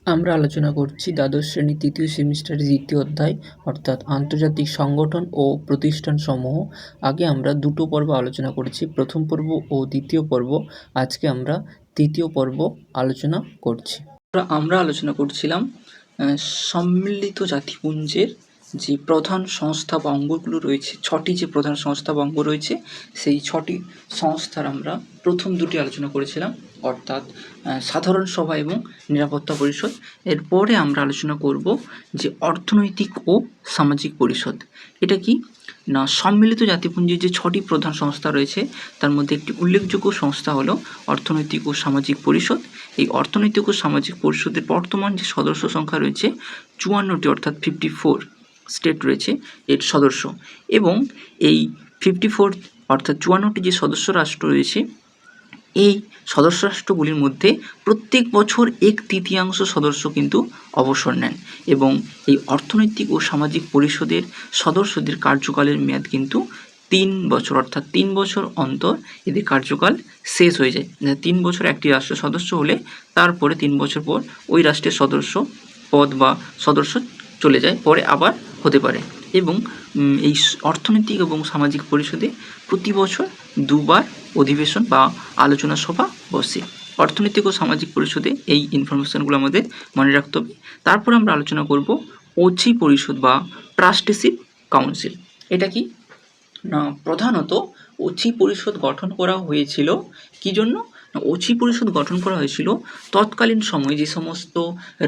আমরা আলোচনা করছি দ্বাদশ শ্রেণীর তৃতীয় সেমিস্টারের দ্বিতীয় অধ্যায় অর্থাৎ আন্তর্জাতিক সংগঠন ও প্রতিষ্ঠানসমূহ। আগে আমরা দুটো পর্ব আলোচনা করেছি, প্রথম পর্ব ও দ্বিতীয় পর্ব। আজকে আমরা তৃতীয় পর্ব আলোচনা করছি। আমরা আলোচনা করছিলাম সম্মিলিত জাতিপুঞ্জের যে প্রধান সংস্থা বা অঙ্গগুলো রয়েছে, ছটি যে প্রধান সংস্থা বা অঙ্গ রয়েছে, সেই ছটি সংস্থার আমরা প্রথম দুটি আলোচনা করেছিলাম, অর্থাৎ সাধারণ সভা এবং নিরাপত্তা পরিষদ। এরপরে আমরা আলোচনা করব যে অর্থনৈতিক ও সামাজিক পরিষদ। এটা কি না, সম্মিলিত জাতিপুঞ্জের যে ছটি প্রধান সংস্থা রয়েছে তার মধ্যে একটি উল্লেখযোগ্য সংস্থা হলো অর্থনৈতিক ও সামাজিক পরিষদ। এই অর্থনৈতিক ও সামাজিক পরিষদের বর্তমান যে সদস্য সংখ্যা রয়েছে 54টি, অর্থাৎ 54 স্টেট রয়েছে এর সদস্য, এবং এই 54 অর্থাৎ 54টি যে সদস্য রাষ্ট্র রয়েছে, এই সদস্য রাষ্ট্রগুলির মধ্যে প্রত্যেক বছর 1/3 সদস্য কিন্তু অবসর নেন, এবং এই অর্থনৈতিক ও সামাজিক পরিষদের সদস্যদের কার্যকালের মেয়াদ কিন্তু 3 বছর, অর্থাৎ 3 বছর অন্তর এদের কার্যকাল শেষ হয়ে যায়। 3 বছর একটি রাষ্ট্রের সদস্য হলে তারপরে 3 বছর পর ওই রাষ্ট্রের সদস্য পদ বা সদস্য চলে যায়, পরে আবার হতে পারে। এবং এই অর্থনৈতিক এবং সামাজিক পরিষদে প্রতি বছর 2 বার অধিবেশন বা আলোচনা সভা বসে। অর্থনৈতিক ও সামাজিক পরিষদে এই ইনফরমেশনগুলো আমাদের মনে রাখতে হবে। তারপর আমরা আলোচনা করব অচি পরিষদ বা ট্রাস্টিশিপ কাউন্সিল। এটা কি না, প্রধানত অচি পরিষদ গঠন করা হয়েছিল কি জন্য? অচি পরিষদ গঠন করা হয়েছিল তৎকালীন সময়ে যে সমস্ত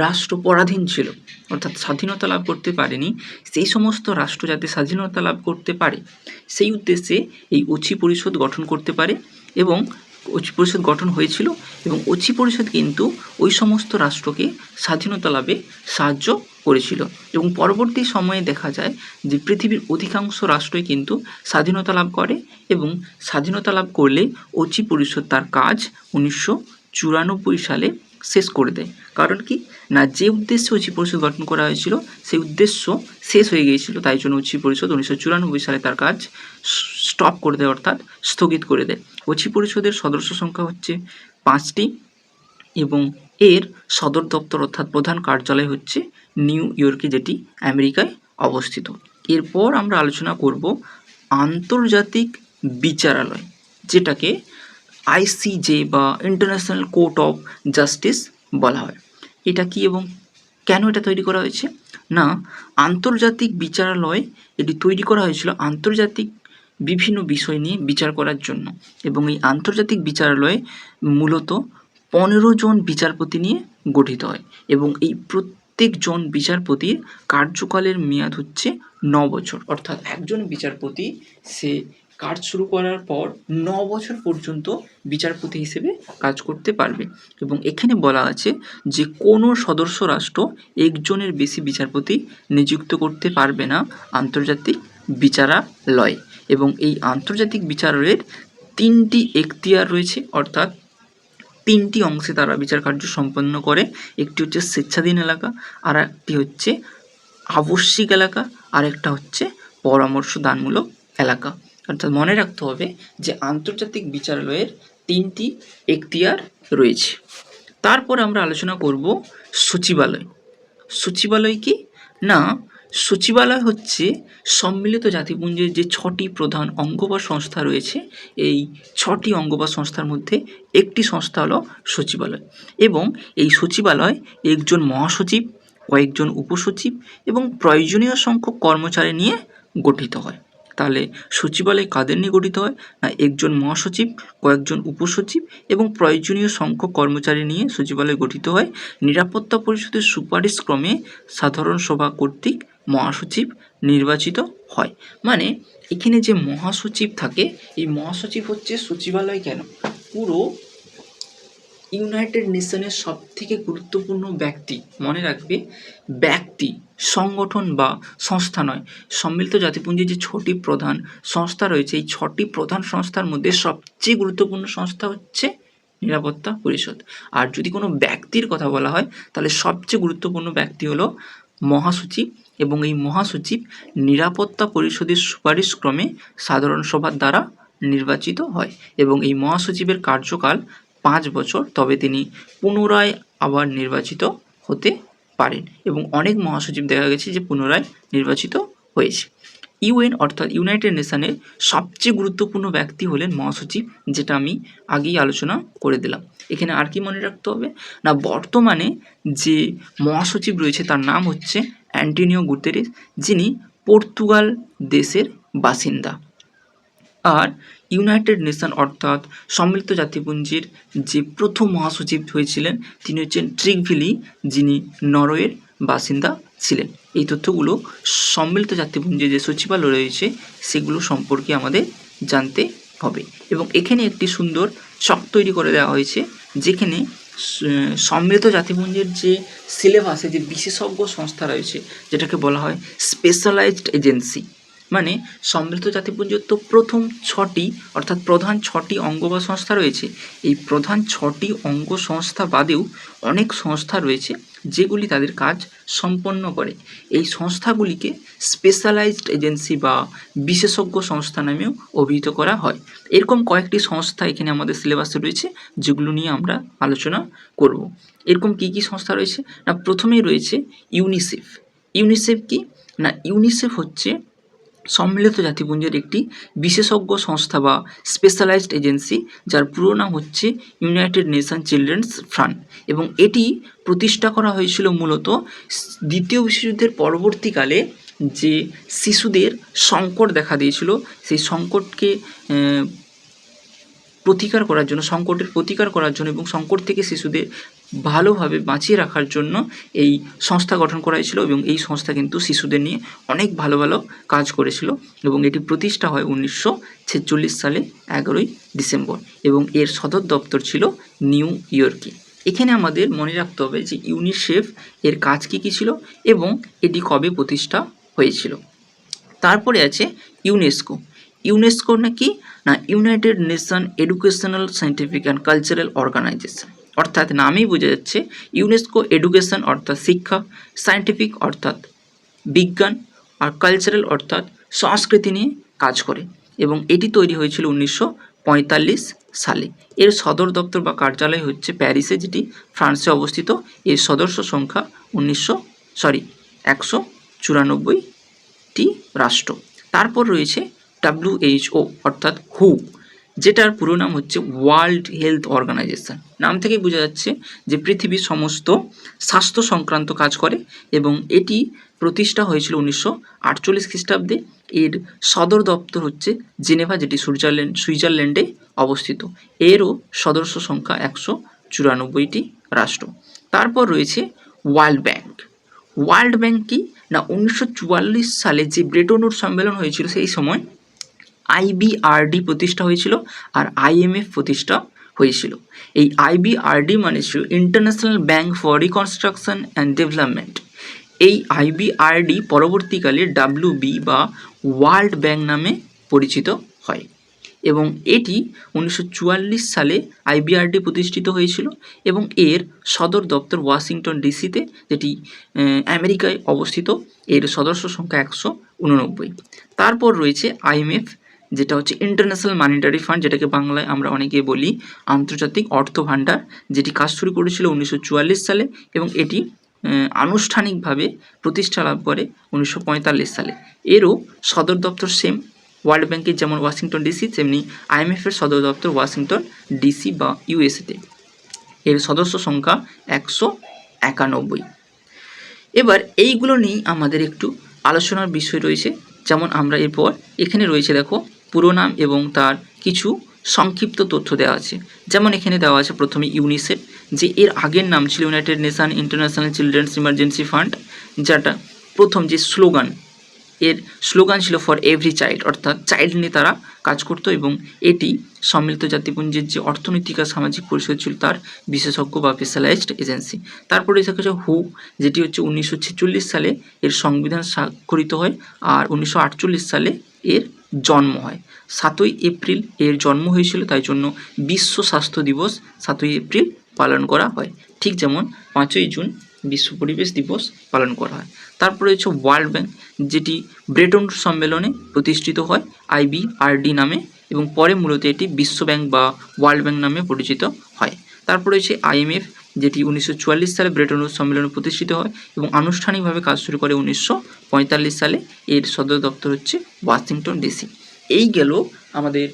রাষ্ট্র পরাধীন ছিল, অর্থাৎ স্বাধীনতা লাভ করতে পারেনি, সেই সমস্ত রাষ্ট্র যাতে স্বাধীনতা লাভ করতে পারে সেই উদ্দেশ্যে এই অচি পরিষদ গঠন করতে পারে, এবং অচি পরিষদ গঠন হয়েছিল। এবং অচি পরিষদ কিন্তু ওই সমস্ত রাষ্ট্রকে স্বাধীনতা লাভে সাহায্য করেছিল। এবং পরবর্তী সময়ে দেখা যায় যে পৃথিবীর অধিকাংশ রাষ্ট্রই কিন্তু স্বাধীনতা লাভ করে, এবং স্বাধীনতা লাভ করলে অচি পরিষদ তার কাজ 1994 সালে শেষ করে দেয়। কারণ কি না, যে উদ্দেশ্যে অচি পরিষদ গঠন করা হয়েছিল সেই উদ্দেশ্য শেষ হয়ে গিয়েছিল, তাই জন্য অচি পরিষদ 1994 সালে তার কাজ স্টপ করে দেয়, অর্থাৎ স্থগিত করে দেয়। অচি পরিষদের সদস্য সংখ্যা হচ্ছে 5টি, এবং এর সদর দপ্তর অর্থাৎ প্রধান কার্যালয় হচ্ছে নিউ ইয়র্কে, যেটি আমেরিকায় অবস্থিত। এরপর আমরা আলোচনা করব আন্তর্জাতিক বিচারালয়, যেটাকে আইসিজে বা ইন্টারন্যাশনাল কোর্ট অফ জাস্টিস বলা হয়। এটা কি এবং কেন এটা তৈরি করা হয়েছে? না, আন্তর্জাতিক বিচারালয় এটি তৈরি করা হয়েছিল আন্তর্জাতিক বিভিন্ন বিষয় নিয়ে বিচার করার জন্য, এবং এই আন্তর্জাতিক বিচারালয় মূলত 15 জন বিচারপতি নিয়ে গঠিত হয়, এবং এই প্রত্যেকজন বিচারপতির কার্যকালের মেয়াদ হচ্ছে 9 বছর, অর্থাৎ একজন বিচারপতি সে কাজ শুরু করার পর 9 বছর পর্যন্ত বিচারপতি হিসেবে কাজ করতে পারবে। এবং এখানে বলা আছে যে কোনো সদস্য রাষ্ট্র একজনের বেশি বিচারপতি নিযুক্ত করতে পারবে না আন্তর্জাতিক বিচারালয়। এবং এই আন্তর্জাতিক বিচারালয়ের 3টি এখতিয়ার রয়েছে, অর্থাৎ 3টি অংশে তারা বিচার কার্য সম্পন্ন করে। একটি হচ্ছে স্বেচ্ছাধীন এলাকা, আর একটি হচ্ছে আবশ্যিক এলাকা, আর একটা হচ্ছে পরামর্শ দানমূলক এলাকা। অর্থাৎ মনে রাখতে হবে যে আন্তর্জাতিক বিচারালয়ের 3টি এখতিয়ার রয়েছে। তারপর আমরা আলোচনা করব সচিবালয়। সচিবালয় কি না, সচিবালয় হচ্ছে সম্মিলিত জাতিপুঞ্জের যে 6টি প্রধান অঙ্গ বা সংস্থা রয়েছে, এই 6টি অঙ্গ বা সংস্থার মধ্যে একটি সংস্থা হলো সচিবালয়। এবং এই সচিবালয় একজন মহাসচিব, কয়েকজন উপসচিব এবং প্রয়োজনীয় সংখ্যক কর্মচারী নিয়ে গঠিত হয়। তাহলে সচিবালয় কাদের নিয়ে গঠিত হয়? না, একজন মহাসচিব, কয়েকজন উপসচিব এবং প্রয়োজনীয় সংখ্যক কর্মচারী নিয়ে সচিবালয় গঠিত হয়। নিরাপত্তা পরিষদের সুপারিশ ক্রমে সাধারণ সভা কর্তৃক মহাসচিব নির্বাচিত হয়। মানে এখানে যে মহাসচিব থাকে, এই মহাসচিব হচ্ছে সচিবালয় কেন, পুরো ইউনাইটেড নেশনের সব থেকে গুরুত্বপূর্ণ ব্যক্তি, মনে রাখবে ব্যক্তি, সংগঠন বা সংস্থা নয়। সম্মিলিত জাতিপুঞ্জের যে 6টি প্রধান সংস্থা রয়েছে, এই 6টি প্রধান সংস্থার মধ্যে সবচেয়ে গুরুত্বপূর্ণ সংস্থা হচ্ছে নিরাপত্তা পরিষদ। আর যদি কোনো ব্যক্তির কথা বলা হয় তাহলে সবচেয়ে গুরুত্বপূর্ণ ব্যক্তি হলো মহাসচিব, এবং এই মহাসচিব নিরাপত্তা পরিষদের সুপারিশ ক্রমে সাধারণ সভার দ্বারা নির্বাচিত হয়। এবং এই মহাসচিবের কার্যকাল 5 বছর, তবে তিনি পুনরায় আবার নির্বাচিত হতে পারেন এবং অনেক মহাসচিব দেখা গেছে যে পুনরায় নির্বাচিত হয়েছে। ইউএন অর্থাৎ ইউনাইটেড নেশনের সবচেয়ে গুরুত্বপূর্ণ ব্যক্তি হলেন মহাসচিব, যেটা আমি আগেই আলোচনা করে দিলাম। এখানে আর কি মনে রাখতে হবে না, বর্তমানে যে মহাসচিব রয়েছে তার নাম হচ্ছে অ্যান্টোনিও গুতেরেস, যিনি পর্তুগাল দেশের বাসিন্দা। আর ইউনাইটেড নেশন অর্থাৎ সম্মিলিত জাতিপুঞ্জের যে প্রথম মহাসচিব হয়েছিলেন তিনি হচ্ছেন ট্রিগভিলি, যিনি নরওয়ের বাসিন্দা ছিলেন। এই তথ্যগুলো সম্মিলিত জাতিপুঞ্জে যে সচিবালয় রয়েছে সেগুলো সম্পর্কে আমাদের জানতে হবে। এবং এখানে একটি সুন্দর ছক তৈরি করে দেওয়া হয়েছে, যেখানে সম্মিলিত জাতিপুঞ্জের যে সিলেবাসে যে বিশেষজ্ঞ সংস্থা রয়েছে যেটাকে বলা হয় স্পেশালাইজড এজেন্সি, মানে সম্মিলিত জাতিপুঞ্জের তো প্রথম 6টি অর্থাৎ প্রধান 6টি অঙ্গ বা সংস্থা রয়েছে। এই প্রধান 6টি অঙ্গ সংস্থা বাদেও অনেক সংস্থা রয়েছে যেগুলি তাদের কাজ সম্পন্ন করে। এই সংস্থাগুলিকে স্পেশালাইজড এজেন্সি বা বিশেষজ্ঞ সংস্থা নামেও অভিহিত করা হয়। এরকম কয়েকটি সংস্থা এখানে আমাদের সিলেবাসে রয়েছে যেগুলো নিয়ে আমরা আলোচনা করব। এরকম কি কি সংস্থা রয়েছে না, প্রথমেই রয়েছে ইউনিসেফ। ইউনিসেফ কি না, ইউনিসেফ হচ্ছে সম্মিলিত জাতিপুঞ্জের একটি বিশেষজ্ঞ সংস্থা বা স্পেশালাইজড এজেন্সি, যার পুরো নাম হচ্ছে ইউনাইটেড নেশন চিলড্রেন্স ফান্ড, এবং এটি প্রতিষ্ঠা করা হয়েছিল মূলত দ্বিতীয় বিশ্বযুদ্ধের পরবর্তীকালে যে শিশুদের সংকট দেখা দিয়েছিল সেই সংকটকে প্রতিকার করার জন্য, সংকটের প্রতিকার করার জন্য এবং সংকট থেকে শিশুদের ভালোভাবে বাঁচিয়ে রাখার জন্য এই সংস্থা গঠন করা হয়েছিল। এবং এই সংস্থা কিন্তু শিশুদের নিয়ে অনেক ভালো ভালো কাজ করেছিল এবং এটি প্রতিষ্ঠা হয় 1946 সালে 11ই ডিসেম্বর এবং এর সদর দপ্তর ছিল নিউ ইয়র্কে। এখানে আমাদের মনে রাখতে হবে যে ইউনিসেফ এর কাজ কী কী ছিল এবং এটি কবে প্রতিষ্ঠা হয়েছিল। তারপরে আছে ইউনেস্কো। ইউনেস্কো নাকি না, United Nation Educational Scientific and Cultural Organization, অর্থাৎ নামেই বোঝা যাচ্ছে ইউনেস্কো এডুকেশন অর্থাৎ শিক্ষা, সায়েন্টিফিক অর্থাৎ বিজ্ঞান, আর কালচারাল অর্থাৎ সংস্কৃতি নিয়ে কাজ করে এবং এটি তৈরি হয়েছিল 1945 সালে। এর সদর দপ্তর বা কার্যালয় হচ্ছে প্যারিসে, যেটি ফ্রান্সে অবস্থিত। এর সদস্য সংখ্যা 194টি রাষ্ট্র। তারপর রয়েছে WHO অর্থাৎ হু, যেটার পুরো নাম হচ্ছে ওয়ার্ল্ড হেলথ অর্গানাইজেশন। নাম থেকেই বোঝা যাচ্ছে যে পৃথিবীর সমস্ত স্বাস্থ্য সংক্রান্ত কাজ করে এবং এটি প্রতিষ্ঠা হয়েছিল 1948 খ্রিস্টাব্দে। এর সদর দপ্তর হচ্ছে জেনেভা, যেটি সুইজারল্যান্ডে অবস্থিত। এরও সদস্য সংখ্যা 194টি রাষ্ট্র। তারপর রয়েছে ওয়ার্ল্ড ব্যাংক। ওয়ার্ল্ড ব্যাংক কি না, 1944 সালে যে ব্রেটন উডস সম্মেলন হয়েছিল সেই সময় IBRD প্রতিষ্ঠা হয়েছিল আর IMF প্রতিষ্ঠা হয়েছিল। এই IBRD মানে ছিল international bank for reconstruction and development. এই IBRD পরবর্তীকালে WB বা ওয়ার্ল্ড ব্যাংক নামে পরিচিত হয় এবং এটি 1944 সালে IBRD প্রতিষ্ঠিত হয়েছিল এবং এর সদর দপ্তর ওয়াশিংটন ডিসিতে, যেটি আমেরিকায় অবস্থিত। এর সদস্য সংখ্যা 189। তারপর রয়েছে IMF, যেটা হচ্ছে ইন্টারন্যাশনাল মনিটারি ফান্ড, যেটাকে বাংলায় আমরা অনেকে বলি আন্তর্জাতিক অর্থ ভাণ্ডার, যেটি কাজ শুরু করেছিল 1944 সালে এবং এটি আনুষ্ঠানিকভাবে প্রতিষ্ঠা লাভ করে 1945 সালে। এরও সদর দপ্তর সেম ওয়ার্ল্ড ব্যাংকের যেমন ওয়াশিংটন ডিসি, তেমনি IMF-এর সদর দপ্তর ওয়াশিংটন ডিসি বা USA-তে। এর সদস্য সংখ্যা 191। এবার এইগুলো নিয়েই আমাদের একটু আলোচনার বিষয় রয়েছে। যেমন আমরা এরপর এখানে রয়েছে দেখো পুরো নাম এবং তার কিছু সংক্ষিপ্ত তথ্য দেওয়া আছে। যেমন এখানে দেওয়া আছে প্রথমে ইউনিসেফ, যে এর আগের নাম ছিল United nation international children's emergency fund, যেটা প্রথম যে স্লোগান, এর স্লোগান ছিল ফর এভরি চাইল্ড, অর্থাৎ চাইল্ড নিয়ে তারা কাজ করতো এবং এটি সম্মিলিত জাতিপুঞ্জের যে অর্থনৈতিক আর সামাজিক পরিষদ ছিল তার বিশেষজ্ঞ বা স্পেশালাইজড এজেন্সি। তারপরে দেখা যাচ্ছে হু, যেটি হচ্ছে 1946 সালে এর সংবিধান স্বাক্ষরিত হয় আর 1948 সালে এর জন্ম হয়। 7ই এপ্রিল এর জন্ম হয়েছিল, তাই জন্য বিশ্ব স্বাস্থ্য দিবস 7ই এপ্রিল পালন করা হয়, ঠিক যেমন 5ই জুন বিশ্ব পরিবেশ দিবস পালন করা হয়। তারপরে হচ্ছে ওয়ার্ল্ড ব্যাংক, যেটি ব্রেটন সম্মেলনে প্রতিষ্ঠিত হয় IBRD নামে এবং পরে মূলত এটি বিশ্ব ব্যাংক বা ওয়ার্ল্ড ব্যাংক নামে পরিচিত হয়। তারপরে হচ্ছে IMF, যেটি 1944 সালে ব্রেটন উডস সম্মেলনে প্রতিষ্ঠিত হয় এবং আনুষ্ঠানিকভাবে কাজ শুরু করে 1945 সালে। এর সদর দপ্তর হচ্ছে ওয়াশিংটন ডিসি। এই গেল আমাদের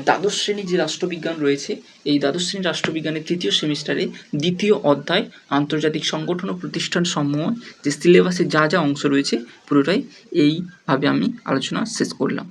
দ্বাদশ শ্রেণীর যে রাষ্ট্রবিজ্ঞান রয়েছে, এই দ্বাদশ শ্রেণীর রাষ্ট্রবিজ্ঞানের তৃতীয় সেমিস্টারে দ্বিতীয় অধ্যায় আন্তর্জাতিক সংগঠন ও প্রতিষ্ঠান সমূহ যে সিলেবাসে যা যা অংশ রয়েছে পুরোটাই এইভাবে আমি আলোচনা শেষ করলাম।